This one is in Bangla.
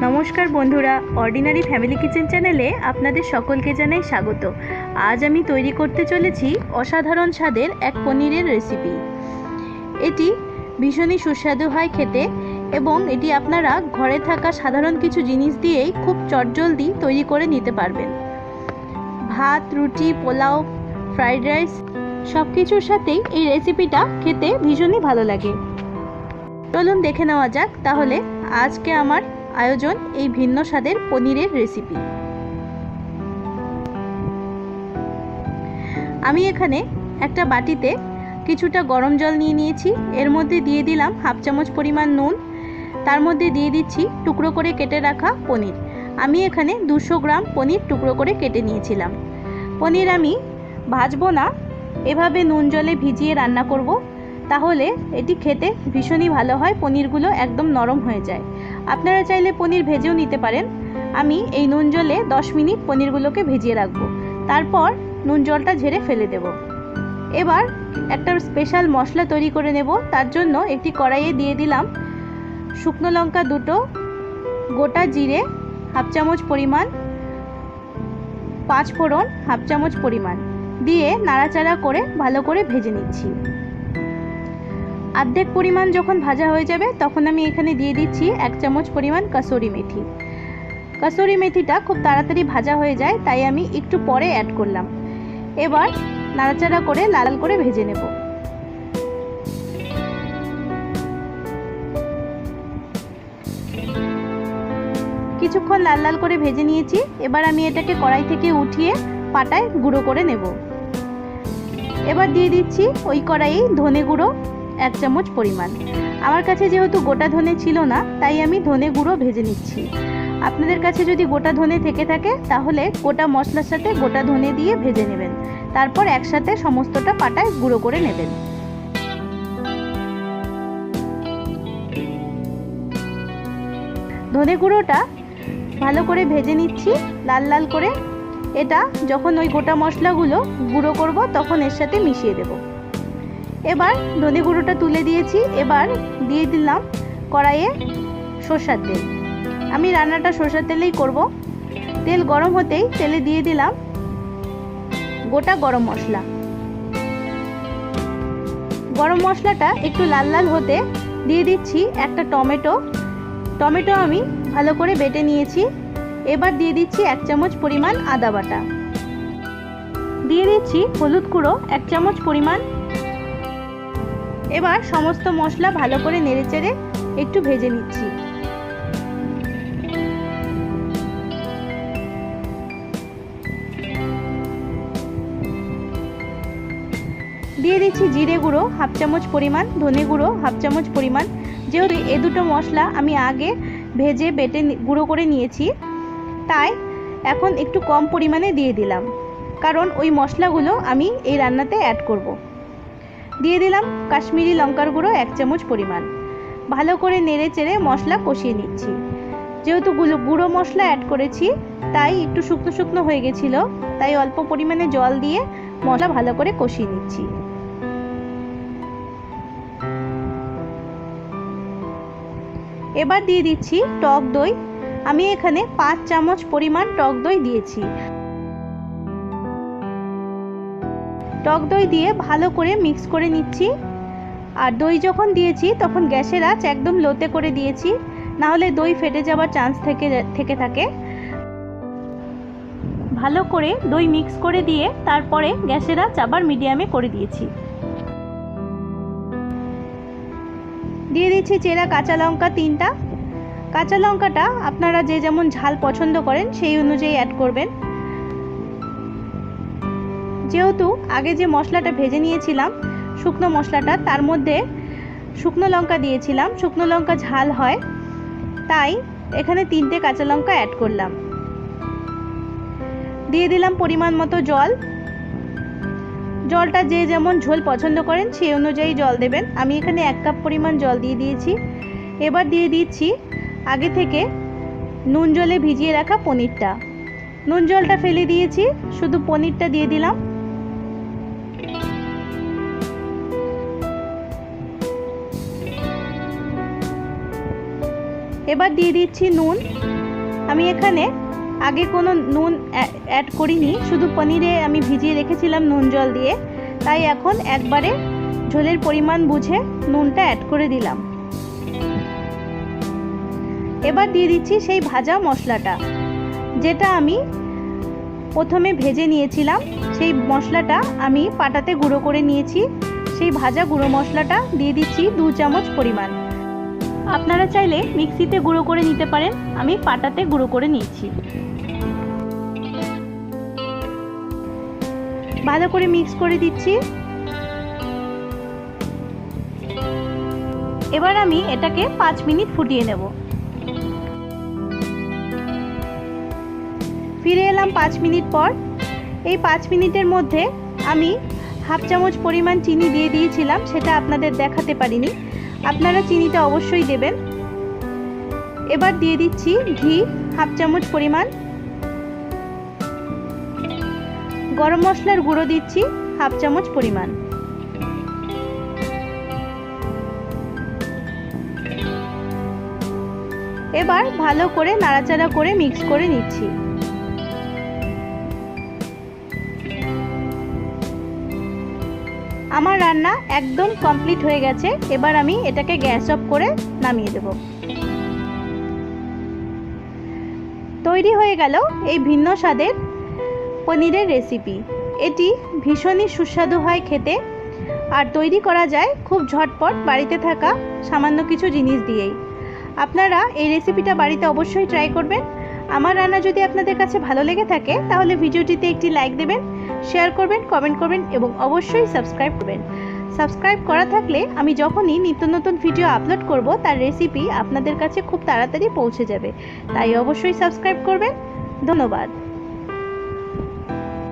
নমস্কার বন্ধুরা, অর্ডিনারি ফ্যামিলি কিচেন চ্যানেলে আপনাদের সকলকে জানাই স্বাগত। আজ আমি তৈরি করতে চলেছি অসাধারণ স্বাদের এক পনিরের রেসিপি। এটি ভীষণই সুস্বাদু হয় খেতে এবং এটি আপনারা ঘরে থাকা সাধারণ কিছু জিনিস দিয়েই খুব চটজলদি তৈরি করে নিতে পারবেন। ভাত, রুটি, পোলাও, ফ্রাইড রাইস সব কিছুর সাথেই এই রেসিপিটা খেতে ভীষণই ভালো লাগে। চলুন দেখে নেওয়া যাক তাহলে আজকে আমার আয়োজন এই ভিন্ন স্বাদের পনিরের রেসিপি। আমি এখানে একটা বাটিতে কিছুটা গরম জল নিয়ে নিয়েছি। এর মধ্যে দিয়ে দিলাম হাফ চামচ পরিমাণ নুন। তার মধ্যে দিয়ে দিচ্ছি টুকরো করে কেটে রাখা পনির। আমি এখানে 200 গ্রাম পনির টুকরো করে কেটে নিয়েছিলাম। পনির আমি ভাজবো না, এভাবে নুন জলে ভিজিয়ে রান্না করব, তাহলে এটি খেতে ভীষণই ভালো হয়। পনিরগুলো একদম নরম হয়ে যায়। আপনারা চাইলে পনির ভেজেও নিতে পারেন। আমি এই নুন জলে 10 মিনিট পনিরগুলোকে ভিজিয়ে রাখবো, তারপর নুন জলটা ঝেড়ে ফেলে দেব। এবার একটা স্পেশাল মশলা তৈরি করে নেব। তার জন্য একটি কড়াইয়ে দিয়ে দিলাম শুকনো লঙ্কা 2টো, গোটা জিরে হাফ চামচ পরিমাণ, 5 ফোড়ন হাফ চামচ পরিমাণ দিয়ে নাড়াচাড়া করে ভালো করে ভেজে নিচ্ছি। অর্ধেক পরিমাণ যখন ভাজা হয়ে যাবে তখন আমি এখানে দিয়ে দিচ্ছি 1 চামচ পরিমাণ কসুরি মেথি। কসুরি মেথিটা খুব তাড়াতাড়ি ভাজা হয়ে যায়, তাই আমি একটু পরে অ্যাড করলাম। এবার নাড়াচাড়া করে লাল লাল করে ভেজে নেব। কিছুক্ষণ লাল লাল করে ভেজে নিয়েছি। এবার আমি এটাকে কড়াই থেকে উঠিয়ে পাটায় গুঁড়ো করে নেব। এবার দিয়ে দিচ্ছি ওই কড়াইয়ে ধনে গুঁড়ো 1 চামচ পরিমাণ। আমার কাছে যেহেতু গোটা ধনে ছিল না, তাই আমি ধনে গুঁড়ো ভেজে নিচ্ছি। আপনাদের কাছে যদি গোটা ধনে থেকে থাকে তাহলে গোটা মশলার সাথে গোটা ধনে দিয়ে ভেজে নেবেন, তারপর একসাথে সমস্তটা পাটায় গুঁড়ো করে নেবেন। ধনে গুঁড়োটা ভালো করে ভেজে নিচ্ছি লাল লাল করে। এটা যখন ওই গোটা মশলাগুলো গুঁড়ো করব তখন এর সাথে মিশিয়ে দেব। এবার ধনে গুঁড়োটা তুলে দিয়েছি। এবার দিয়ে দিলাম কড়াইয়ে সরষের তেল। আমি রান্নাটা সরষের তেলেই করব। তেল গরম হতেই তেলে দিয়ে দিলাম গোটা গরম মশলা। গরম মশলাটা একটু লাল লাল হতে দিয়ে দিচ্ছি একটা টমেটো। টমেটো আমি ভালো করে বেটে নিয়েছি। এবার দিয়ে দিচ্ছি 1 চামচ পরিমাণ আদা বাটা। দিয়ে দিচ্ছি হলুদ গুঁড়ো 1 চামচ পরিমাণ। এবার সমস্ত মশলা ভালো করে নেড়েচেড়ে একটু ভেজে নিচ্ছি। দিয়ে দিচ্ছি জিরে গুঁড়ো হাফ চামচ পরিমাণ, ধনে গুঁড়ো হাফ চামচ পরিমাণ। যেহেতু এই দুটো মশলা আমি আগে ভেজে বেটে গুঁড়ো করে নিয়েছি, তাই এখন একটু কম পরিমাণে দিয়ে দিলাম, কারণ ওই মশলাগুলো আমি এই রান্নাতে অ্যাড করব। দিয়ে দিলাম কাশ্মীরি লঙ্কার গুঁড়ো 1 চামচ পরিমাণ। ভালো করে নেড়ে চেড়ে মশলা কষিয়ে নিচ্ছি। যেহেতু গুঁড়ো মশলা অ্যাড করেছি তাই একটু শুকনো শুকনো হয়ে গেছিলো, তাই অল্প পরিমাণে জল দিয়ে মশলা ভালো করে কষিয়ে নিচ্ছি। এবার দিয়ে দিচ্ছি টক দই। আমি এখানে 5 চামচ পরিমাণ টক দই দিয়েছি। টক দই দিয়ে ভালো করে মিক্স করে নিচ্ছি। আর দই যখন দিয়েছি তখন গ্যাসের আঁচ একদম লোতে করে দিয়েছি, না হলে দই ফেটে যাওয়ার চান্স থেকে থাকে। ভালো করে দই মিক্স করে দিয়ে তারপরে গ্যাসের আঁচ আবার মিডিয়ামে করে দিয়েছি। দিয়ে দিচ্ছি চেরা কাঁচা লঙ্কা 3টা। কাঁচা লঙ্কাটা আপনারা যে যেমন ঝাল পছন্দ করেন সেই অনুযায়ী অ্যাড করবেন। যেহেতু আগে যে মশলাটা ভেজে নিয়েছিলাম শুকনো মশলাটা, তার মধ্যে শুকনো লঙ্কা দিয়েছিলাম, শুকনো লঙ্কা ঝাল হয়, তাই এখানে 3টে কাঁচা লঙ্কা অ্যাড করলাম। দিয়ে দিলাম পরিমাণ মতো জল। জলটা যে যেমন ঝোল পছন্দ করেন সেই অনুযায়ী জল দেবেন। আমি এখানে 1 কাপ পরিমাণ জল দিয়ে দিয়েছি। এবার দিয়ে দিচ্ছি আগে থেকে নুন জলে ভিজিয়ে রাখা পনিরটা। নুন জলটা ফেলে দিয়েছি, শুধু পনিরটা দিয়ে দিলাম। এবার দিয়ে দিচ্ছি নুন। আমি এখানে আগে কোনো নুন অ্যাড করিনি, শুধু পনিরে আমি ভিজিয়ে রেখেছিলাম নুন জল দিয়ে, তাই এখন একবারে ঝোলের পরিমাণ বুঝে নুনটা অ্যাড করে দিলাম। এবার দিয়ে দিচ্ছি সেই ভাজা মশলাটা, যেটা আমি প্রথমে ভেজে নিয়েছিলাম। সেই মশলাটা আমি পাটাতে গুঁড়ো করে নিয়েছি। সেই ভাজা গুঁড়ো মশলাটা দিয়ে দিচ্ছি 2 চামচ পরিমাণ। আপনারা চাইলে মিক্সিতে গুঁড়ো করে নিতে পারেন, আমি পাটাতে গুঁড়ো করে নিয়েছি। ভালো করে মিক্স করে দিচ্ছি। এবার আমি এটাকে 5 মিনিট ফুটিয়ে নেব। ফিরে এলাম 5 মিনিট পর। এই 5 মিনিটের মধ্যে আমি হাফ চামচ পরিমাণ চিনি দিয়ে দিয়েছিলাম, সেটা আপনাদের দেখাতে পারিনি, আপনারা চিনিটা অবশ্যই দেবেন। এবার দিয়ে দিচ্ছি ঘি হাফ চামচ পরিমাণ, গরম মশলার গুঁড়ো দিচ্ছি হাফ চামচ পরিমাণ। এবার ভালো করে নাড়াচাড়া করে মিক্স করে নিচ্ছি। আমার রান্না একদম কমপ্লিট হয়ে গেছে। এবার আমি এটাকে গ্যাস অফ করে নামিয়ে দেব। তৈরি হয়ে গেল এই ভিন্ন স্বাদের পনিরের রেসিপি। এটি ভীষণই সুস্বাদু হয় খেতে, আর তৈরি করা যায় খুব ঝটপট বাড়িতে থাকা সামান্য কিছু জিনিস দিয়েই। আপনারা এই রেসিপিটা বাড়িতে অবশ্যই ট্রাই করবেন। আমার রান্না যদি আপনাদের কাছে ভালো লেগে থাকে তাহলে ভিডিওটিতে একটি লাইক দেবেন, শেয়ার করবেন, কমেন্ট করবেন এবং অবশ্যই সাবস্ক্রাইব করবেন। সাবস্ক্রাইব করা থাকলে আমি যখনই নিত্য নতুন ভিডিও আপলোড করব তার রেসিপি আপনাদের কাছে খুব তাড়াতাড়ি পৌঁছে যাবে। তাই অবশ্যই সাবস্ক্রাইব করবেন। ধন্যবাদ।